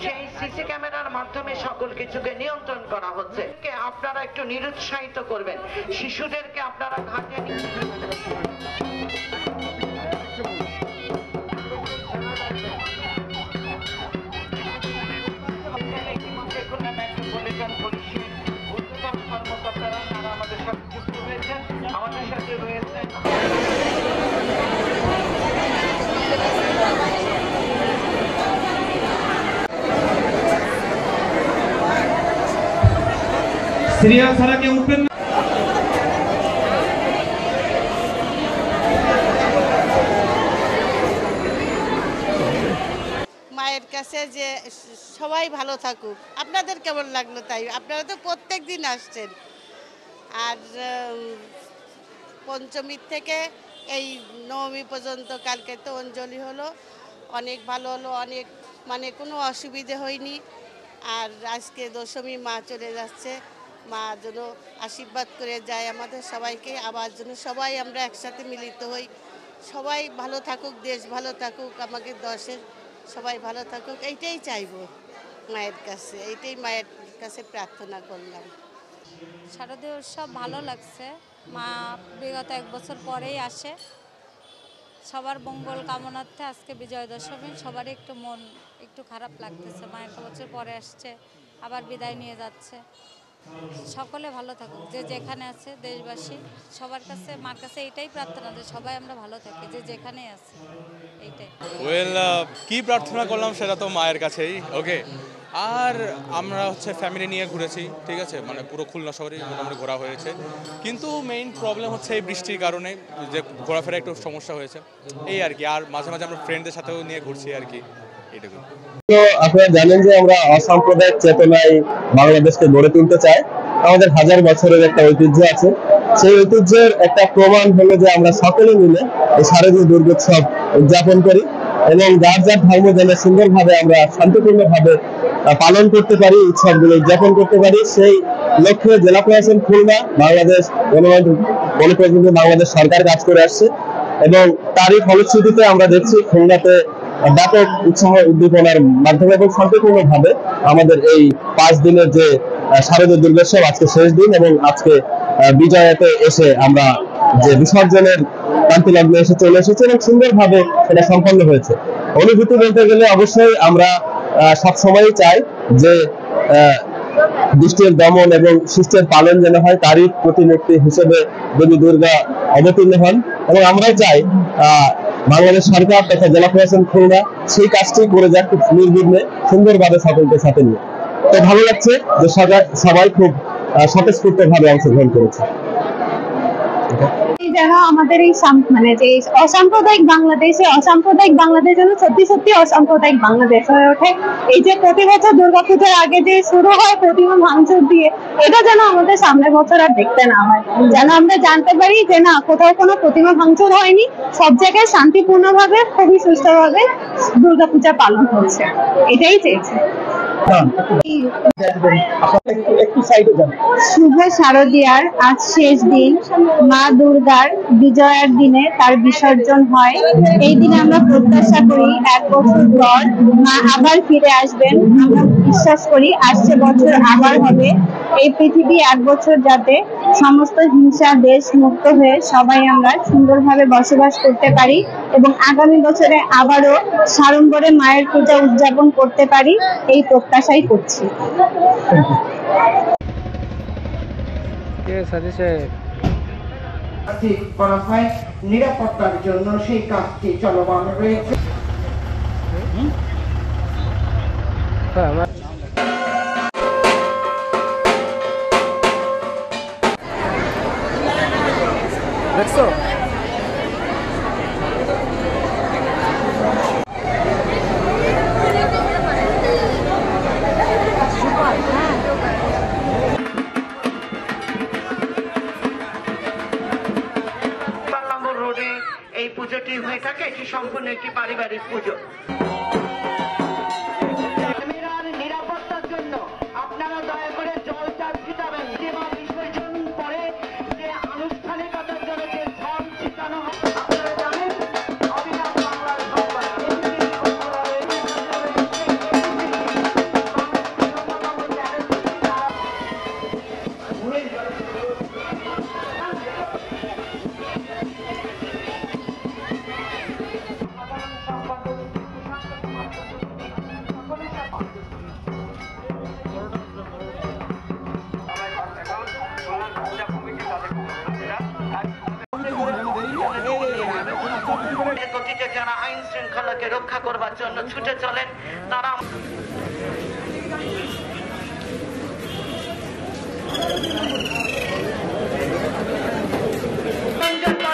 সেই সিসি ক্যামেরার মাধ্যমে সকল কিছুকে নিয়ন্ত্রণ করা হচ্ছে। আপনারা একটু নিরুৎসাহিত করবেন, শিশুদেরকে আপনারা ঘাটে কর্মকর্তারা তারা আমাদের সাথে যুক্ত হয়েছেন, আমাদের সাথে রয়েছেন শ্রিয়া ছাড়া কেউ উঠবেন না। মায়ের কাছে যে সবাই ভালো থাকুক। আপনাদের কেমন লাগলো? তাই আপনারা তো প্রত্যেক দিন আসছেন, আর পঞ্চমীর থেকে এই নবমী পর্যন্ত কালকে তো অঞ্জলি হলো, অনেক ভালো হলো, অনেক মানে কোনো অসুবিধে হয়নি। আর আজকে দশমী মা চলে যাচ্ছে, মা যেন আশীর্বাদ করে যায় আমাদের সবাইকে, আবার যেন সবাই আমরা একসাথে মিলিত হই। সবাই ভালো থাকুক, দেশ ভালো থাকুক, আমাদের দেশের সবাই ভালো থাকুক, এইটাই চাইবো মায়ের কাছে, এইটাই মায়ের কাছে প্রার্থনা করলাম। শারদীয় উৎসব ভালো লাগছে, মা বিগত 1 বছর পরেই আসে। সবার মঙ্গল কামনার্থে আজকে বিজয় দশমী, সবারই একটু মন একটু খারাপ লাগতেছে, মা 1 বছর পরে আসছে, আবার বিদায় নিয়ে যাচ্ছে। সকলে ভালো থাকুক, যে যেখানে আছে, দেশবাসী সবার কাছে, মার কাছে এইটাই প্রার্থনা যে সবাই আমরা ভালো থাকি, যে যেখানেই আছে, এইটাই। কি প্রার্থনা করলাম সেটা তো মায়ের কাছেই। ওকে, আর আমরা ফ্যামিলি নিয়ে ঘুরেছি, ঠিক আছে, মানে পুরো খুলনা শহরে মোটামুটি ঘোরা হয়েছে, কিন্তু মেইন প্রবলেম হচ্ছে এই বৃষ্টির কারণে যে ঘোরাফেরা একটু সমস্যা হয়েছে, এই আর কি। আর মাঝে মাঝে আমরা ফ্রেন্ডদের সাথেও নিয়ে ঘুরছি আর কি, এইটুকু। তো আপনারা জানেন যে আমরা অসাম্প্রদায়িক চেতনায় বাংলাদেশকে গড়ে তুলতে চাই। আমাদের হাজার বছরের একটা ঐতিহ্য আছে, সেই ঐতিহ্যের একটা প্রমাণ হলো যে আমরা সকলে মিলে এই শারদীয় দুর্গোৎসব উদযাপন করি এবং যার যার ধর্ম যেন সুন্দরভাবে আমরা শান্তিপূর্ণভাবে পালন করতে পারি, উৎসবগুলো উদযাপন করতে পারি, সেই লক্ষ্যে জেলা প্রশাসন খুলনা, বাংলাদেশ গণপ্রজাতন্ত্রী বাংলাদেশ সরকার কাজ করে আসছে এবং তারই ফলশ্রুতিতে আমরা দেখছি খুলনাতে ব্যাপক উৎসাহ উদ্দীপনার মাধ্যমে এবং শান্তিপূর্ণভাবে আমাদের এই 5 দিনের যে শারদীয় দুর্গোৎসব আজকে শেষ দিন এবং আজকে বিজয়াতে এসে আমরা যে বিসর্জনের ক্রান্তি লগ্নে এসে চলে এসেছি এবং সুন্দরভাবে সেটা সম্পন্ন হয়েছে। অনুভূতি বলতে গেলে অবশ্যই আমরা সবসময়ই চাই যে দৃষ্টির দমন এবং শিষ্টের পালন যেন হয়, তারই প্রতিমূর্তি হিসেবে দেবী দুর্গা অবতীর্ণ হন এবং আমরাও চাই বাংলাদেশ সরকার তথা জেলা প্রশাসন খুলনা সেই কাজটি করে যাক খুব নির্বিঘ্নে, সুন্দরভাবে সকলকে সাথে নিয়ে। তো ভালো লাগছে যে সবাই খুব স্বতঃস্ফূর্ত ভাবে অংশগ্রহণ করেছে। যেন আমাদের এই মানে যে অসাম্প্রদায়িক বাংলাদেশ যেন সত্যি সত্যি অসাম্প্রদায়িক বাংলাদেশ হয়ে ওঠে। এই যে প্রতি বছর দুর্গাপূজার আগে যে শুরু হয় প্রতিমা ভাঙচুর দিয়ে, এটা যেন আমাদের সামনের বছর আর দেখতে না হয়, যেন আমরা জানতে পারি যে না, কোথাও কোনো প্রতিমা ভাঙচুর হয়নি, সব জায়গায় শান্তিপূর্ণভাবে খুবই সুষ্ঠুভাবে দুর্গাপূজা পালন হচ্ছে, এটাই চেয়েছি। শুভ শারদীয়ার আজ শেষ দিন, মা দুর্গার বিজয়ার দিনে তার বিসর্জন হয়। এই দিনে আমরা প্রত্যাশা করি 1 বছর পর মা আবার ফিরে আসবেন। আমরা বিশ্বাস করি আসছে বছর আবার হবে। এই পৃথিবী 1 বছর যাতে সমস্ত হিংসা দেশ মুক্ত হয়ে সবাই আমরা সুন্দরভাবে বসবাস করতে পারি এবং আগামী বছরে আবারও সাড়ম্বরে মায়ের পূজা উদযাপন করতে পারি, এই প্রত্যাশাই করছি। করা হয় নিরাপত্তার জন্য, সেই কাজটি চলমান রয়েছে। দেখছো এই পুজোটি হয়ে থাকে, এটি সম্পূর্ণ একটি পারিবারিক পুজো। নিরাপত্তার জন্য আপনারা দয়া করে জলটা ছিটাবেন, বিসর্জন পরে যে আনুষ্ঠানিকতার জন্য যে জল ছিটানো হয় আপনারা জানেন। অবিনাশ বাংলার গতিতে যারা আইন শৃঙ্খলাকে রক্ষা করবার জন্য ছুটে চলেন তারা রঞ্জন